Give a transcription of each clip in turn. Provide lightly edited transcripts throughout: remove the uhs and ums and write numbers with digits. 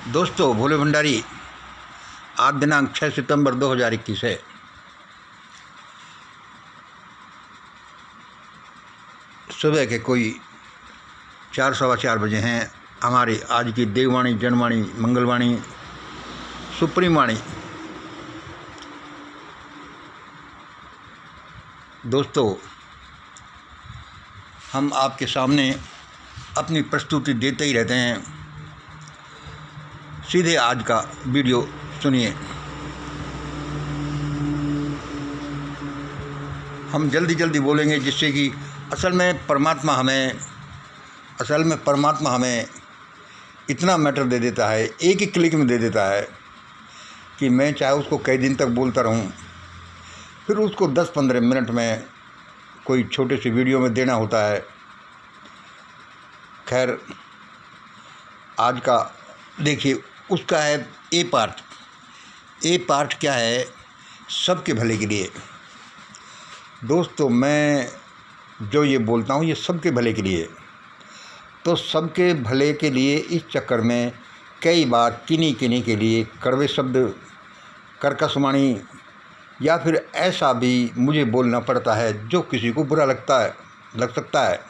दोस्तों, भोले भंडारी। आज दिनांक 6 सितंबर 2021 है। सुबह के कोई 4 सवा 4 बजे हैं। हमारी आज की देववाणी, जनवाणी, मंगलवाणी, सुप्रीम वाणी। दोस्तों, हम आपके सामने अपनी प्रस्तुति देते ही रहते हैं। सीधे आज का वीडियो सुनिए। हम जल्दी बोलेंगे, जिससे कि असल में परमात्मा हमें इतना मैटर दे देता है, एक ही क्लिक में दे देता है कि मैं चाहे उसको कई दिन तक बोलता रहूं, फिर उसको 10-15 मिनट में कोई छोटे से वीडियो में देना होता है। खैर, आज का देखिए, उसका है ए पार्ट क्या है? सबके भले के लिए। दोस्तों, मैं जो ये बोलता हूँ ये सबके भले के लिए। तो सबके भले के लिए इस चक्कर में कई बार किन्हीं के लिए कड़वे शब्द, कर्कश या फिर ऐसा भी मुझे बोलना पड़ता है जो किसी को बुरा लग सकता है,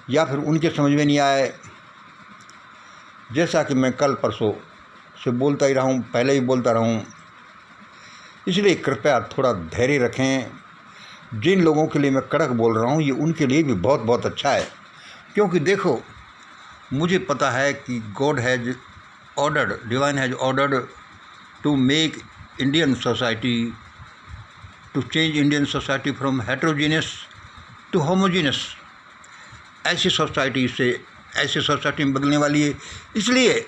या फिर उनके समझ में नहीं आए। जैसा कि मैं कल परसों से बोलता ही रहा हूँ, पहले भी बोलता रहा हूँ, इसलिए कृपया थोड़ा धैर्य रखें। जिन लोगों के लिए मैं कड़क बोल रहा हूँ, ये उनके लिए भी बहुत अच्छा है। क्योंकि देखो, मुझे पता है कि divine has ordered to make Indian society, to change Indian society from heterogeneous to homogeneous. ऐसी सोसाइटी में बदलने वाली है। इसलिए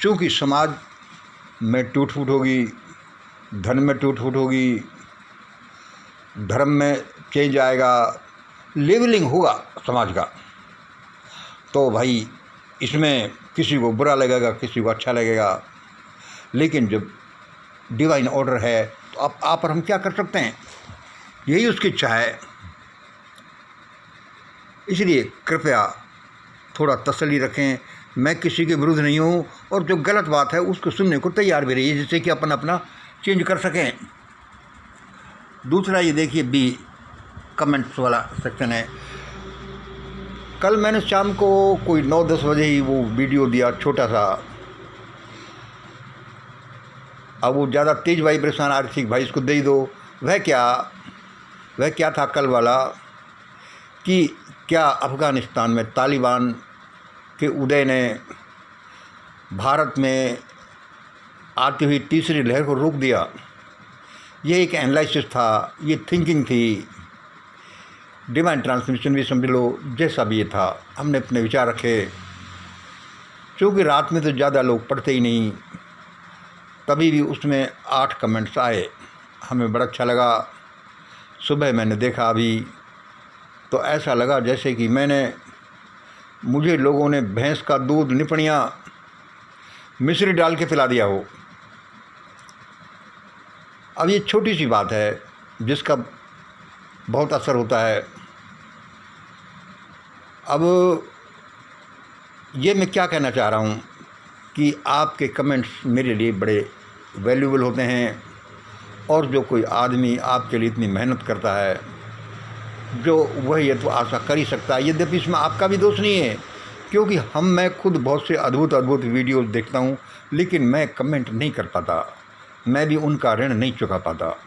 चूँकि समाज में टूट-फूट होगी, धन में टूट-फूट होगी, धर्म में चेंज आएगा, लेवलिंग होगा समाज का, तो भाई इसमें किसी को बुरा लगेगा, किसी को अच्छा लगेगा। लेकिन जब डिवाइन ऑर्डर है तो अब आप और हम क्या कर सकते हैं? यही उसकी इच्छा है। इसलिए कृपया थोड़ा तसल्ली रखें। मैं किसी के विरुद्ध नहीं हूँ, और जो गलत बात है उसको सुनने को तैयार भी रहिए, जिससे कि अपन अपना चेंज कर सकें। दूसरा, ये देखिए, बी कमेंट्स वाला सेक्शन है। कल मैंने शाम को कोई 9-10 बजे ही वो वीडियो दिया, छोटा सा। अब वो ज़्यादा तेज़ वाइब्रेशन आ रही थी, भाई इसको दे ही दो। वह क्या था कल वाला, कि क्या अफ़गानिस्तान में तालिबान के उदय ने भारत में आती हुई तीसरी लहर को रोक दिया? ये एक एनालिसिस था, ये थिंकिंग थी, डिवाइन ट्रांसमिशन भी समझ लो, जैसा भी ये था। हमने अपने विचार रखे। क्योंकि रात में तो ज़्यादा लोग पढ़ते ही नहीं, तभी भी उसमें 8 कमेंट्स आए। हमें बड़ा अच्छा लगा। सुबह मैंने देखा अभी, तो ऐसा लगा जैसे कि मुझे लोगों ने भैंस का दूध, निपणियाँ, मिश्री डाल के पिला दिया हो। अब ये छोटी सी बात है जिसका बहुत असर होता है। अब ये मैं क्या कहना चाह रहा हूँ कि आपके कमेंट्स मेरे लिए बड़े वैल्यूबल होते हैं। और जो कोई आदमी आपके लिए इतनी मेहनत करता है, जो वह ये तो आशा कर ही सकता है। यद्यपि इसमें आपका भी दोष नहीं है, क्योंकि मैं खुद बहुत से अद्भुत वीडियोस देखता हूँ, लेकिन मैं कमेंट नहीं कर पाता। मैं भी उनका ऋण नहीं चुका पाता।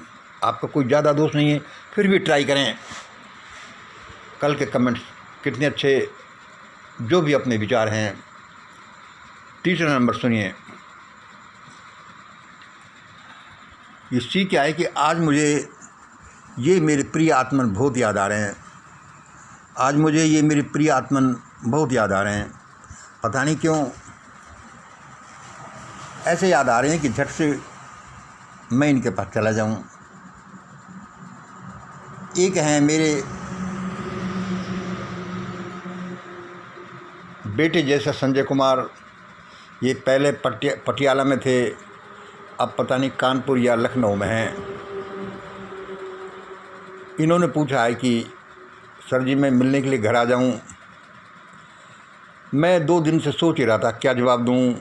आपका कोई ज़्यादा दोष नहीं है, फिर भी ट्राई करें। कल के कमेंट्स कितने अच्छे, जो भी अपने विचार हैं। तीसरा नंबर सुनिए। ये सी क्या है कि आज मुझे ये मेरे प्रिय आत्मन बहुत याद आ रहे हैं। पता नहीं क्यों ऐसे याद आ रहे हैं कि झट से मैं इनके पास चला जाऊं। एक हैं मेरे बेटे जैसा संजय कुमार। ये पहले पटियाला में थे, अब पता नहीं कानपुर या लखनऊ में हैं। इन्होंने पूछा है कि सर जी, मैं मिलने के लिए घर आ जाऊं? मैं 2 दिन से सोच ही रहा था क्या जवाब दूँ।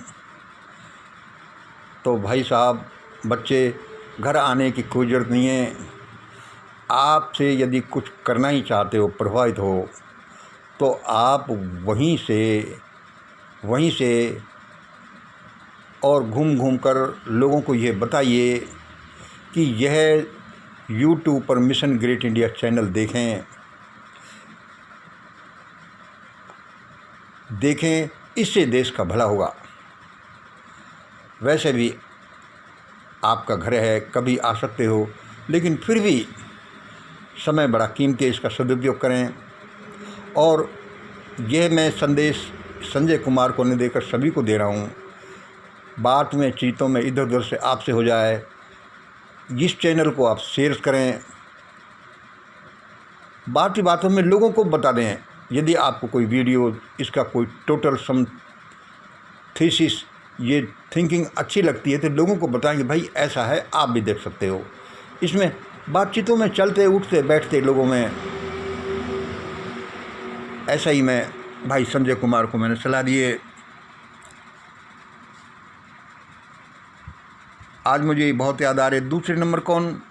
तो भाई साहब, बच्चे, घर आने की कोई ज़रूरत नहीं है। आपसे यदि कुछ करना ही चाहते हो, प्रभावित हो, तो आप वहीं से और घूम घूम कर लोगों को ये बताइए कि यह यूट्यूब पर मिशन ग्रेट इंडिया चैनल देखें, इससे देश का भला होगा। वैसे भी आपका घर है, कभी आ सकते हो, लेकिन फिर भी समय बड़ा कीमती है, इसका सदुपयोग करें। और यह मैं संदेश संजय कुमार को नहीं देकर सभी को दे रहा हूँ। बात में चीतों में इधर उधर से आपसे हो जाए, इस चैनल को आप शेयर करें, बात ही बातों में लोगों को बता दें। यदि आपको कोई वीडियो, इसका कोई टोटल सम थीसिस, ये थिंकिंग अच्छी लगती है तो लोगों को बताएं कि भाई ऐसा है, आप भी देख सकते हो। इसमें बातचीतों में चलते उठते बैठते लोगों में, ऐसा ही मैं भाई संजय कुमार को मैंने सलाह दी है। आज मुझे बहुत याद आ रहे दूसरे नंबर कौन,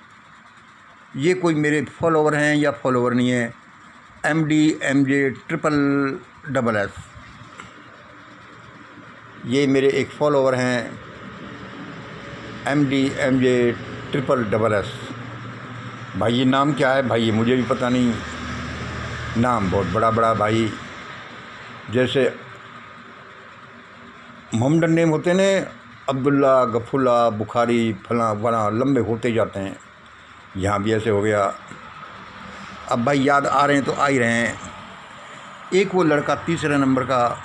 ये कोई मेरे फॉलोवर हैं या फॉलोवर नहीं है, MDMJ SSS, ये मेरे एक फॉलोवर हैं, MDMJ SSS। भाई ये नाम क्या है भाई, ये मुझे भी पता नहीं, नाम बहुत बड़ा बड़ा भाई, जैसे मोहम्मदन नेम होते ने, अब्दुल्ला, गफुल्ला, बुखारी, फला वला, लंबे होते जाते हैं। यहाँ भी ऐसे हो गया। अब भाई याद आ रहे हैं तो आ ही रहे हैं। एक वो लड़का तीसरे नंबर का,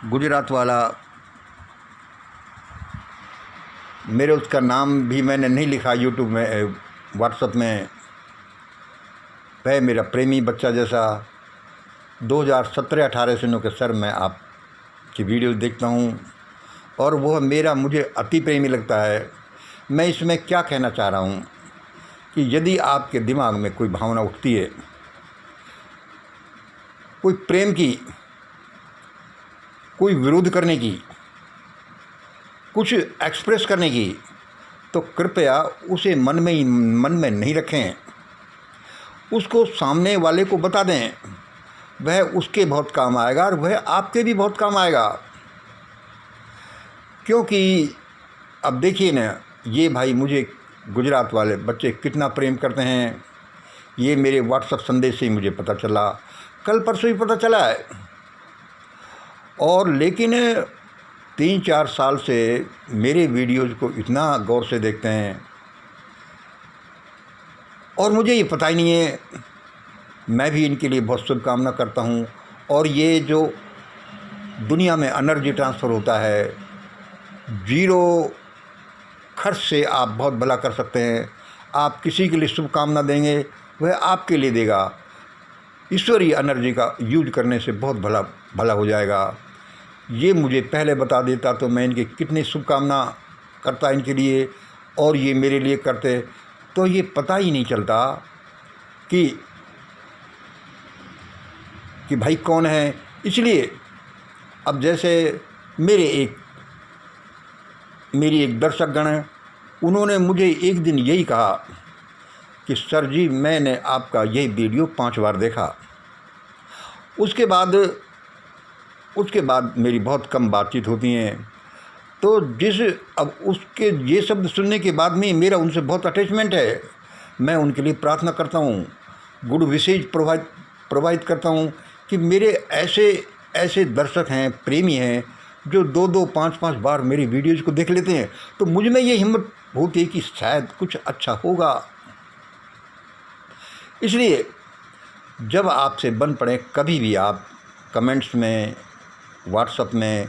गुजरात वाला, मेरे उसका नाम भी मैंने नहीं लिखा यूट्यूब में, व्हाट्सएप में। वह मेरा प्रेमी बच्चा जैसा, 2017-18 से के सर मैं आपकी वीडियो देखता हूँ और वह मेरा मुझे अति प्रेमी लगता है। मैं इसमें क्या कहना चाह रहा हूँ कि यदि आपके दिमाग में कोई भावना उठती है, कोई प्रेम की, कोई विरोध करने की, कुछ एक्सप्रेस करने की, तो कृपया उसे मन में नहीं रखें, उसको सामने वाले को बता दें। वह उसके बहुत काम आएगा और वह आपके भी बहुत काम आएगा। क्योंकि अब देखिए ना, ये भाई मुझे गुजरात वाले बच्चे कितना प्रेम करते हैं, ये मेरे व्हाट्सएप संदेश से ही मुझे पता चला, कल परसों ही पता चला है। और लेकिन 3-4 साल से मेरे वीडियोज़ को इतना गौर से देखते हैं और मुझे ये पता ही नहीं है। मैं भी इनके लिए बहुत शुभकामना करता हूँ। और ये जो दुनिया में एनर्जी ट्रांसफ़र होता है, 0 खर्च से आप बहुत भला कर सकते हैं। आप किसी के लिए शुभकामना देंगे, वह आपके लिए देगा। ईश्वरीय एनर्जी का यूज करने से बहुत भला हो जाएगा। ये मुझे पहले बता देता तो मैं इनकी कितनी शुभकामना करता इनके लिए, और ये मेरे लिए करते तो ये पता ही नहीं चलता कि भाई कौन है। इसलिए अब जैसे मेरी एक दर्शकगण है, उन्होंने मुझे एक दिन यही कहा कि सर जी, मैंने आपका यही वीडियो 5 बार देखा। उसके बाद मेरी बहुत कम बातचीत होती हैं। तो अब उसके ये शब्द सुनने के बाद में मेरा उनसे बहुत अटैचमेंट है। मैं उनके लिए प्रार्थना करता हूँ, गुड विशेष प्रोवाइड करता हूँ कि मेरे ऐसे दर्शक हैं, प्रेमी हैं, जो 2-2, 5-5 बार मेरी वीडियोज़ को देख लेते हैं। तो मुझ में ये हिम्मत होती है कि शायद कुछ अच्छा होगा। इसलिए जब आपसे बन पड़े, कभी भी आप कमेंट्स में, व्हाट्सएप में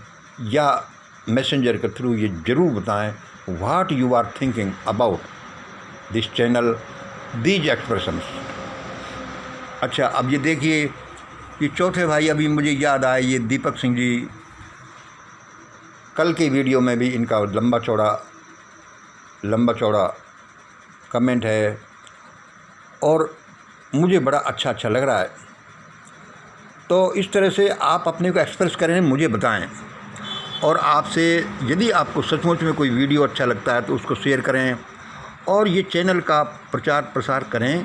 या मैसेंजर के थ्रू ये ज़रूर बताएं what you are thinking about this channel, these expressions. अच्छा, अब ये देखिए कि चौथे भाई अभी मुझे याद आए, ये दीपक सिंह जी। कल के वीडियो में भी इनका लंबा चौड़ा कमेंट है और मुझे बड़ा अच्छा लग रहा है। तो इस तरह से आप अपने को एक्सप्रेस करें, मुझे बताएं। और आपसे यदि आपको सचमुच में कोई वीडियो अच्छा लगता है तो उसको शेयर करें और ये चैनल का प्रचार प्रसार करें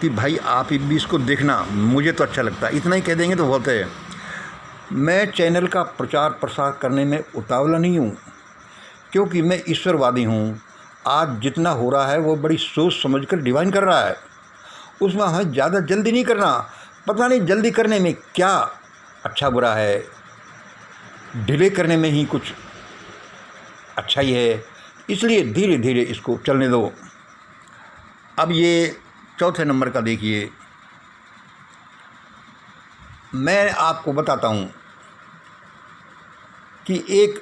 कि भाई आप भी इसको देखना, मुझे तो अच्छा लगता है। इतना ही कह देंगे तो बहुत है। मैं चैनल का प्रचार प्रसार करने में उतावला नहीं हूँ, क्योंकि मैं ईश्वरवादी हूँ। आज जितना हो रहा है वो बड़ी सोच समझकर डिवाइन कर रहा है, उसमें हमें ज़्यादा जल्दी नहीं करना। पता नहीं जल्दी करने में क्या अच्छा बुरा है, डिले करने में ही कुछ अच्छा ही है, इसलिए धीरे धीरे इसको चलने दो। अब ये चौथे नंबर का देखिए, मैं आपको बताता हूँ कि एक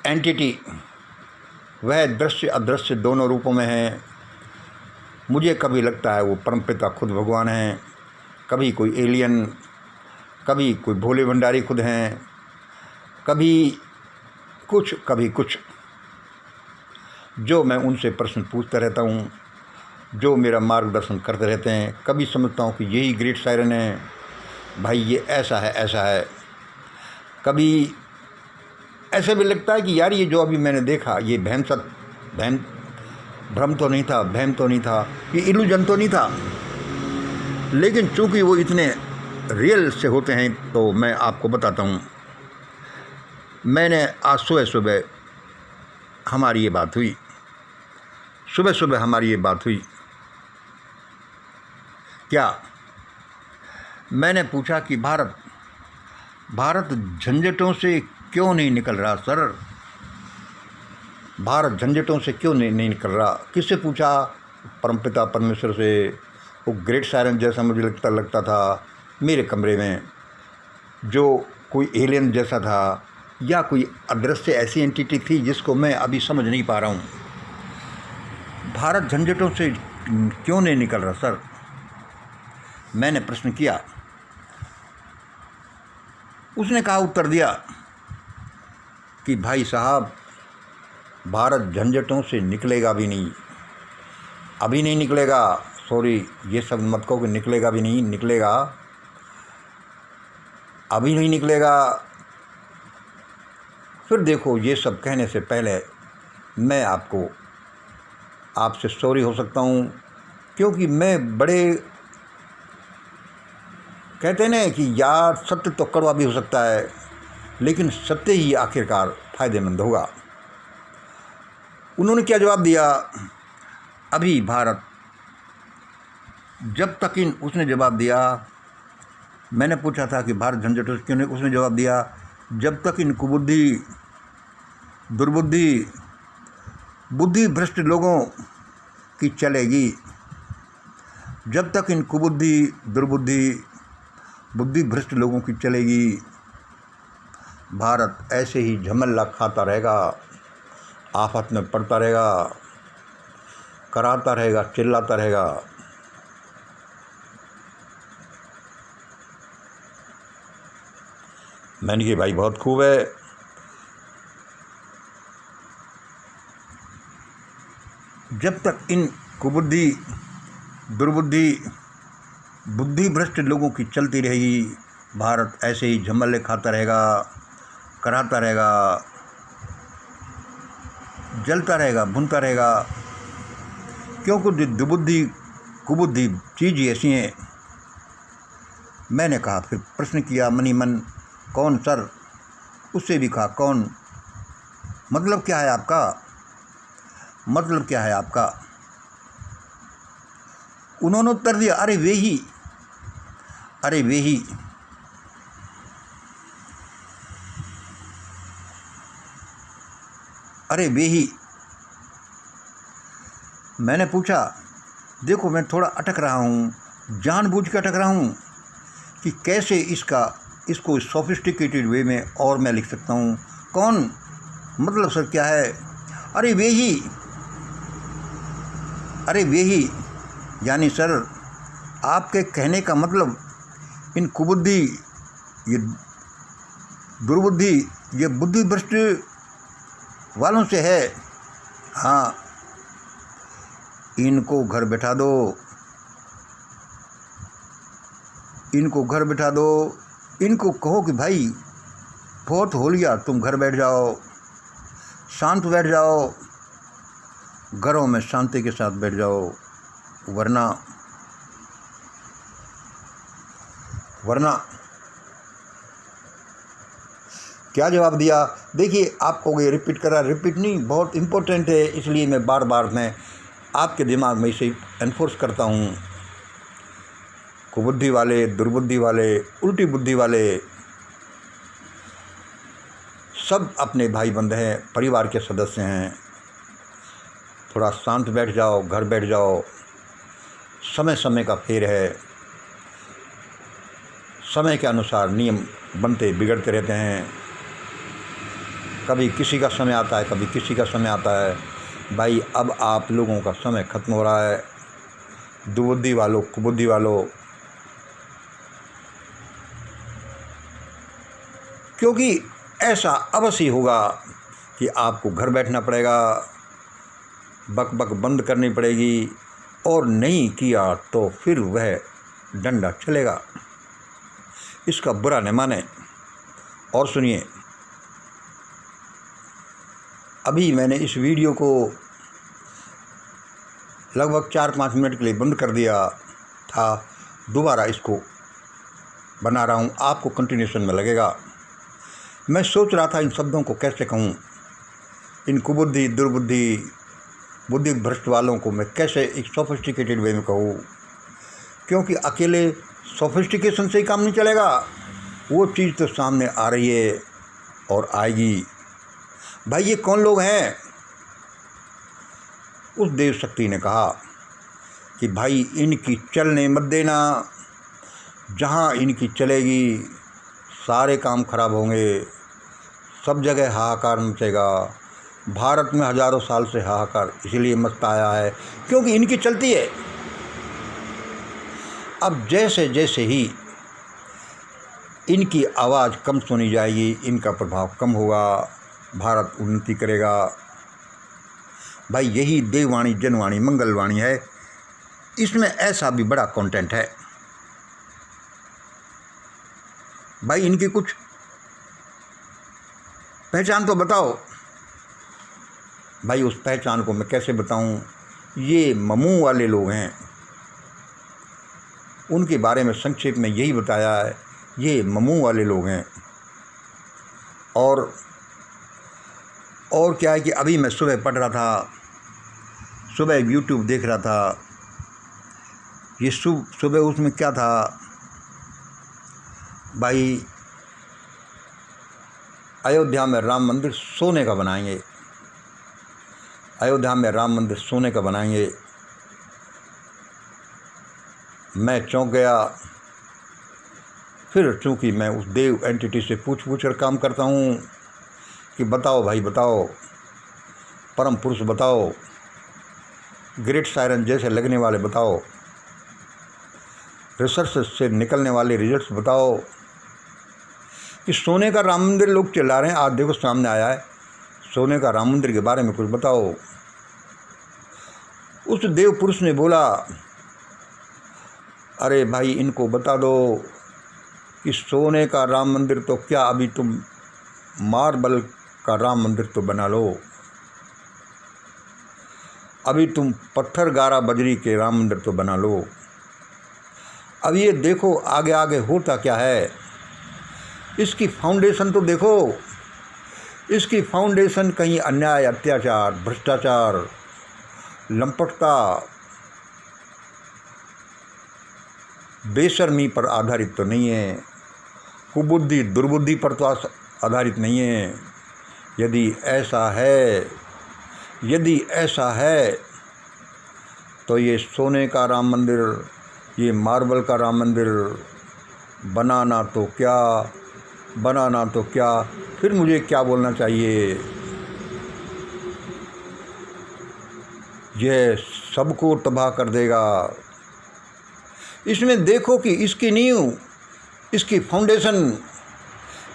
एंटिटी, वह दृश्य अदृश्य दोनों रूपों में है। मुझे कभी लगता है वो परमपिता खुद भगवान हैं, कभी कोई एलियन, कभी कोई भोले भंडारी खुद हैं, कभी कुछ। जो मैं उनसे प्रश्न पूछता रहता हूँ, जो मेरा मार्गदर्शन करते रहते हैं। कभी समझता हूँ कि यही ग्रेट सायरन है, भाई ये ऐसा है। कभी ऐसे भी लगता है कि यार ये जो अभी मैंने देखा ये भ्रम तो नहीं था, वहम तो नहीं था, ये इल्यूजन तो नहीं था। लेकिन चूंकि वो इतने रियल से होते हैं तो मैं आपको बताता हूँ। मैंने आज सुबह हमारी ये बात हुई, क्या मैंने पूछा कि भारत झंझटों से क्यों नहीं निकल रहा सर? भारत झंझटों से क्यों नहीं निकल रहा? किससे पूछा? परमपिता परमेश्वर से। वो ग्रेट सायरन जैसा मुझे लगता था मेरे कमरे में, जो कोई एलियन जैसा था या कोई अदृश्य ऐसी एंटिटी थी जिसको मैं अभी समझ नहीं पा रहा हूँ। भारत झंझटों से क्यों नहीं निकल रहा सर? मैंने प्रश्न किया। उसने कहा, उत्तर दिया कि भाई साहब, भारत झंझटों से निकलेगा भी नहीं, अभी नहीं निकलेगा। सॉरी, ये सब मत कहो कि निकलेगा भी नहीं, निकलेगा, अभी नहीं निकलेगा। फिर देखो, ये सब कहने से पहले मैं आपसे सॉरी हो सकता हूँ, क्योंकि मैं बड़े कहते हैं ना कि यार सत्य तो कड़वा भी हो सकता है, लेकिन सत्य ही आखिरकार फ़ायदेमंद होगा। उन्होंने क्या जवाब दिया? अभी भारत जब तक उसने जवाब दिया, मैंने पूछा था कि भारत झंझटों से क्यों नहीं, उसने जवाब दिया, जब तक इन कुबुद्धि दुर्बुद्धि बुद्धि भ्रष्ट लोगों की चलेगी, जब तक इन कुबुद्धि दुर्बुद्धि बुद्धि भ्रष्ट लोगों की चलेगी, भारत ऐसे ही झमल्ला खाता रहेगा, आफत में पड़ता रहेगा, कराता रहेगा, चिल्लाता रहेगा। मैंने कहा भाई बहुत खूब है। जब तक इन कुबुद्धि दुर्बुद्धि बुद्धि भ्रष्ट लोगों की चलती रहेगी, भारत ऐसे ही झमल्ले खाता रहेगा, कराता रहेगा, जलता रहेगा, भुनता रहेगा। क्योंकि दुबुद्धि कुबुद्धि चीज़ ऐसी हैं। मैंने कहा, फिर प्रश्न किया मनी मन, कौन सर? उससे भी कहा, कौन? मतलब क्या है आपका? मतलब क्या है आपका? उन्होंने उत्तर दिया, अरे वे ही। मैंने पूछा, देखो मैं थोड़ा अटक रहा हूँ, जानबूझ के अटक रहा हूँ कि कैसे इसको सोफिस्टिकेटेड वे में और मैं लिख सकता हूँ। कौन? मतलब सर क्या है? अरे वे ही। यानी सर, आपके कहने का मतलब इन कुबुद्धि, ये दुर्बुद्धि, ये बुद्धि भ्रष्ट वालों से है। हाँ, इनको घर बैठा दो, इनको घर बिठा दो, इनको कहो कि भाई बहुत हो लिया, तुम घर बैठ जाओ, शांत बैठ जाओ, घरों में शांति के साथ बैठ जाओ, वरना क्या जवाब दिया। देखिए, आप कहोगे रिपीट करा, रिपीट नहीं, बहुत इम्पोर्टेंट है, इसलिए मैं बार बार मैं आपके दिमाग में इसे एनफोर्स करता हूँ। कुबुद्धि वाले, दुर्बुद्धि वाले, उल्टी बुद्धि वाले सब अपने भाई बंद हैं, परिवार के सदस्य हैं। थोड़ा शांत बैठ जाओ, घर बैठ जाओ। समय समय का फेर है, समय के अनुसार नियम बनते बिगड़ते रहते हैं। कभी किसी का समय आता है, कभी किसी का समय आता है। भाई अब आप लोगों का समय खत्म हो रहा है, दुबुद्धि वालों, कुबुद्धि वालों, क्योंकि ऐसा अवश्य होगा कि आपको घर बैठना पड़ेगा, बक बक बंद करनी पड़ेगी, और नहीं किया तो फिर वह डंडा चलेगा। इसका बुरा न माने। और सुनिए, अभी मैंने इस वीडियो को लगभग 4-5 मिनट के लिए बंद कर दिया था, दोबारा इसको बना रहा हूँ, आपको कंटिन्यूशन में लगेगा। मैं सोच रहा था इन शब्दों को कैसे कहूँ, इन कुबुद्धि, दुर्बुद्धि, बुद्धि भ्रष्ट वालों को मैं कैसे एक सोफिस्टिकेटेड वे में कहूँ, क्योंकि अकेले सोफिस्टिकेशन से ही काम नहीं चलेगा। वो चीज़ तो सामने आ रही है और आएगी। भाई ये कौन लोग हैं? उस देव शक्ति ने कहा कि भाई इनकी चलने मत देना, जहाँ इनकी चलेगी सारे काम खराब होंगे, सब जगह हाहाकार मचेगा। भारत में हज़ारों साल से हाहाकार इसलिए मचता आया है क्योंकि इनकी चलती है। अब जैसे जैसे ही इनकी आवाज़ कम सुनी जाएगी, इनका प्रभाव कम होगा, भारत उन्नति करेगा। भाई यही देववाणी, जनवाणी, मंगलवाणी है। इसमें ऐसा भी बड़ा कंटेंट है। भाई इनकी कुछ पहचान तो बताओ। भाई उस पहचान को मैं कैसे बताऊं? ये ममू वाले लोग हैं, उनके बारे में संक्षेप में यही बताया है, ये ममू वाले लोग हैं। और क्या है कि अभी मैं सुबह पढ़ रहा था, सुबह यूट्यूब देख रहा था, ये सुबह उसमें क्या था भाई, अयोध्या में राम मंदिर सोने का बनाएंगे, अयोध्या में राम मंदिर सोने का बनाएंगे। मैं चौंक गया। फिर चूँकि मैं उस देव एंटिटी से पूछ कर काम करता हूँ कि बताओ भाई बताओ, परम पुरुष बताओ, ग्रेट सायरन जैसे लगने वाले बताओ, रिसर्च से निकलने वाले रिजल्ट्स बताओ कि सोने का राम मंदिर लोग चिल्ला रहे हैं। आज देखो सामने आया है, सोने का राम मंदिर के बारे में कुछ बताओ। उस देव पुरुष ने बोला, अरे भाई इनको बता दो कि सोने का राम मंदिर तो क्या, अभी तुम मार्बल का राम मंदिर तो बना लो, अभी तुम पत्थर गारा बजरी के राम मंदिर तो बना लो। अब ये देखो आगे आगे होता क्या है, इसकी फाउंडेशन तो देखो। इसकी फाउंडेशन कहीं अन्याय, अत्याचार, भ्रष्टाचार, लंपटता, बेशर्मी पर आधारित तो नहीं है, कुबुद्धि दुर्बुद्धि पर तो आधारित नहीं है। यदि ऐसा है तो ये सोने का राम मंदिर, ये मार्बल का राम मंदिर बनाना तो क्या, फिर मुझे क्या बोलना चाहिए? यह सबको तबाह कर देगा। इसमें देखो कि इसकी नींव, इसकी फाउंडेशन,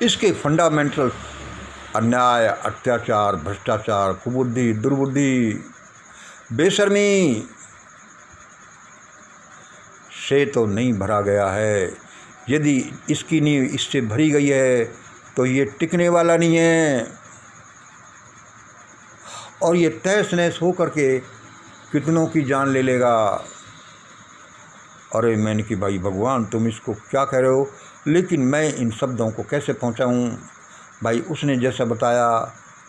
इसके फंडामेंटल अन्याय, अत्याचार, भ्रष्टाचार, कुबुद्धि, दुर्बुद्धि, बेशर्मी से तो नहीं भरा गया है। यदि इसकी नींव इससे भरी गई है तो ये टिकने वाला नहीं है, और ये तहस नहस हो करके कितनों की जान ले लेगा। अरे मैंने कि भाई भगवान तुम इसको क्या कह रहे हो, लेकिन मैं इन शब्दों को कैसे पहुंचाऊं। भाई उसने जैसा बताया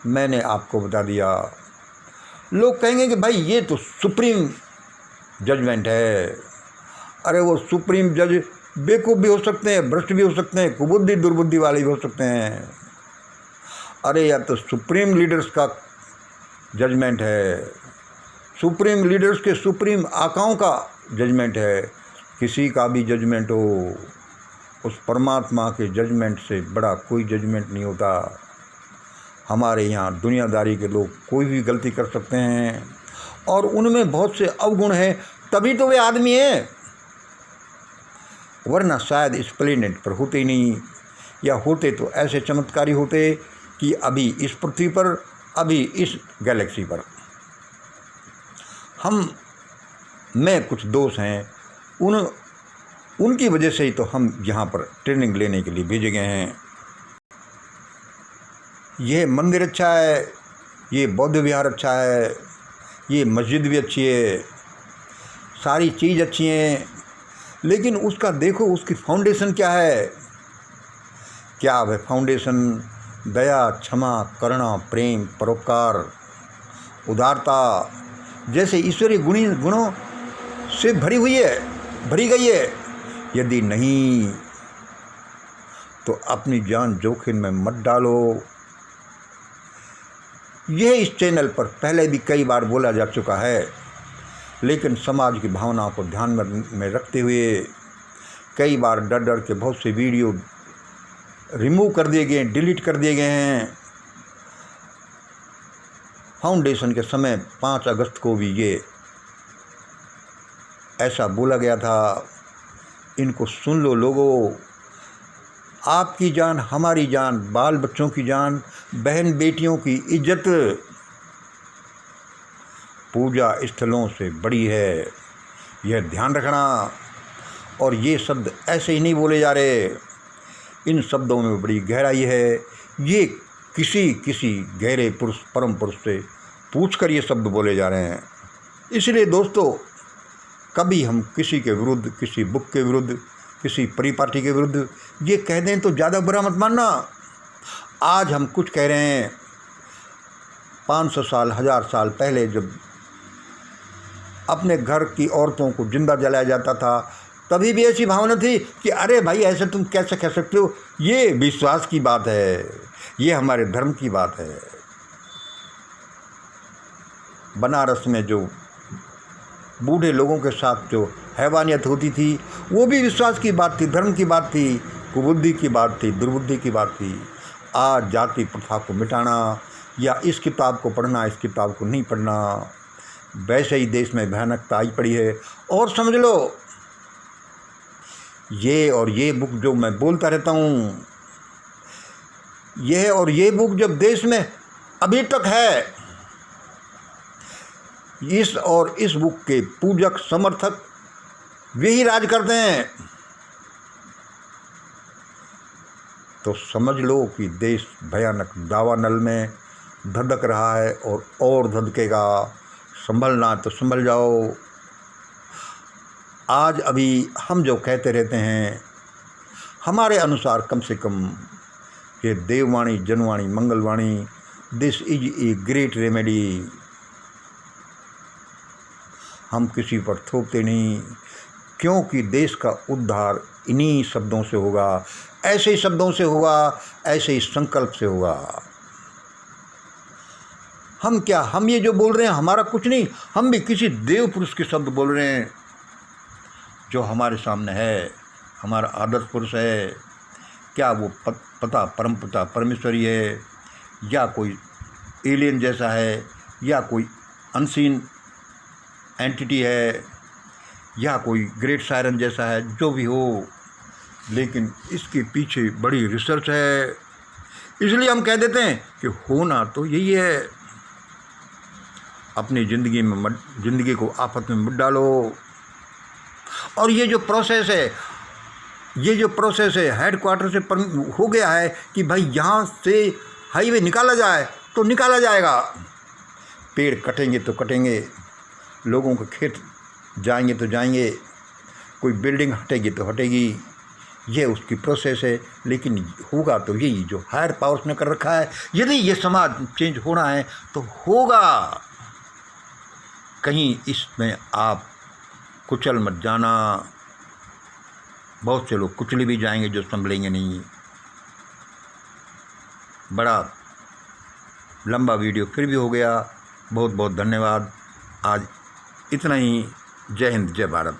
मैंने आपको बता दिया। लोग कहेंगे कि भाई ये तो सुप्रीम जजमेंट है। अरे वो सुप्रीम जज बेवकूफ़ भी हो सकते हैं, भ्रष्ट भी हो सकते हैं, कुबुद्धि दुर्बुद्धि वाले भी हो सकते हैं। अरे या तो सुप्रीम लीडर्स का जजमेंट है, सुप्रीम लीडर्स के सुप्रीम आकाओं का जजमेंट है। किसी का भी जजमेंट हो, उस परमात्मा के जजमेंट से बड़ा कोई जजमेंट नहीं होता। हमारे यहाँ दुनियादारी के लोग कोई भी गलती कर सकते हैं, और उनमें बहुत से अवगुण हैं, तभी तो वे आदमी हैं, वरना शायद इस प्लेनेट पर होते ही नहीं, या होते तो ऐसे चमत्कारी होते कि अभी इस पृथ्वी पर, अभी इस गैलेक्सी पर। हम में कुछ दोष हैं, उनकी वजह से ही तो हम यहाँ पर ट्रेनिंग लेने के लिए भेजे गए हैं। ये मंदिर अच्छा है, ये बौद्ध विहार अच्छा है, ये मस्जिद भी अच्छी है, सारी चीज़ अच्छी हैं, लेकिन उसका देखो उसकी फाउंडेशन क्या है। क्या वह फाउंडेशन दया, क्षमा, करुणा, प्रेम, परोपकार, उदारता जैसे ईश्वरीय गुणों से भरी गई है। यदि नहीं तो अपनी जान जोखिम में मत डालो। यह इस चैनल पर पहले भी कई बार बोला जा चुका है, लेकिन समाज की भावनाओं को ध्यान में रखते हुए कई बार डर डर के बहुत से वीडियो रिमूव कर दिए गए, डिलीट कर दिए गए हैं। फाउंडेशन के समय 5 अगस्त को भी ये ऐसा बोला गया था। इनको सुन लो लोगों, आपकी जान, हमारी जान, बाल बच्चों की जान, बहन बेटियों की इज्जत पूजा स्थलों से बड़ी है, यह ध्यान रखना। और ये शब्द ऐसे ही नहीं बोले जा रहे, इन शब्दों में बड़ी गहराई है। ये किसी गहरे पुरुष, परम पुरुष से पूछकर ये शब्द बोले जा रहे हैं। इसलिए दोस्तों, कभी हम किसी के विरुद्ध, किसी बुक के विरुद्ध, किसी परिपाटी के विरुद्ध ये कह दें तो ज़्यादा बुरा मत मानना। आज हम कुछ कह रहे हैं, 500 साल, 1000 साल पहले जब अपने घर की औरतों को जिंदा जलाया जाता था, तभी भी ऐसी भावना थी कि अरे भाई ऐसे तुम कैसे कह सकते हो, ये विश्वास की बात है, ये हमारे धर्म की बात है। बनारस में जो बूढ़े लोगों के साथ जो हैवानियत होती थी, वो भी विश्वास की बात थी, धर्म की बात थी, कुबुद्धि की बात थी, दुर्बुद्धि की बात थी। आज जाति प्रथा को मिटाना या इस किताब को पढ़ना, इस किताब को नहीं पढ़ना, वैसे ही देश में भयानकता आई पड़ी है। और समझ लो, ये और ये बुक जो मैं बोलता रहता हूँ, यह और ये बुक जब देश में अभी तक है, इस और इस बुक के पूजक, समर्थक वे ही राज करते हैं, तो समझ लो कि देश भयानक दावानल में धधक रहा है और धधकेगा। संभलना तो संभल जाओ। आज अभी हम जो कहते रहते हैं, हमारे अनुसार कम से कम ये देववाणी, जनवाणी, मंगलवाणी, this is a great remedy. हम किसी पर थोपते नहीं, क्योंकि देश का उद्धार इन्हीं शब्दों से होगा, ऐसे ही शब्दों से होगा, ऐसे ही संकल्प से होगा। हम ये जो बोल रहे हैं हमारा कुछ नहीं, हम भी किसी देव पुरुष के शब्द बोल रहे हैं जो हमारे सामने है, हमारा आदर्श पुरुष है। क्या वो पता परमपिता परमेश्वरी है, या कोई एलियन जैसा है, या कोई अनसीन एंटिटी है, या कोई ग्रेट सायरन जैसा है, जो भी हो, लेकिन इसके पीछे बड़ी रिसर्च है। इसलिए हम कह देते हैं कि होना तो यही है। अपनी ज़िंदगी को आफत में मत डालो। और ये जो प्रोसेस है, ये जो प्रोसेस है हेडक्वार्टर से हो गया है कि भाई यहाँ से हाईवे निकाला जाए तो निकाला जाएगा। पेड़ कटेंगे तो कटेंगे, लोगों के खेत जाएंगे तो जाएंगे, कोई बिल्डिंग हटेगी तो हटेगी, ये उसकी प्रोसेस है। लेकिन होगा तो यही जो हायर पावर्स ने कर रखा है। यदि ये समाज चेंज होना है तो होगा। कहीं इसमें आप कुचल मत जाना। बहुत से लोग कुचले भी जाएंगे जो संभलेंगे नहीं। बड़ा लंबा वीडियो फिर भी हो गया। बहुत बहुत धन्यवाद। आज इतना ही। जय हिंद, जय भारत।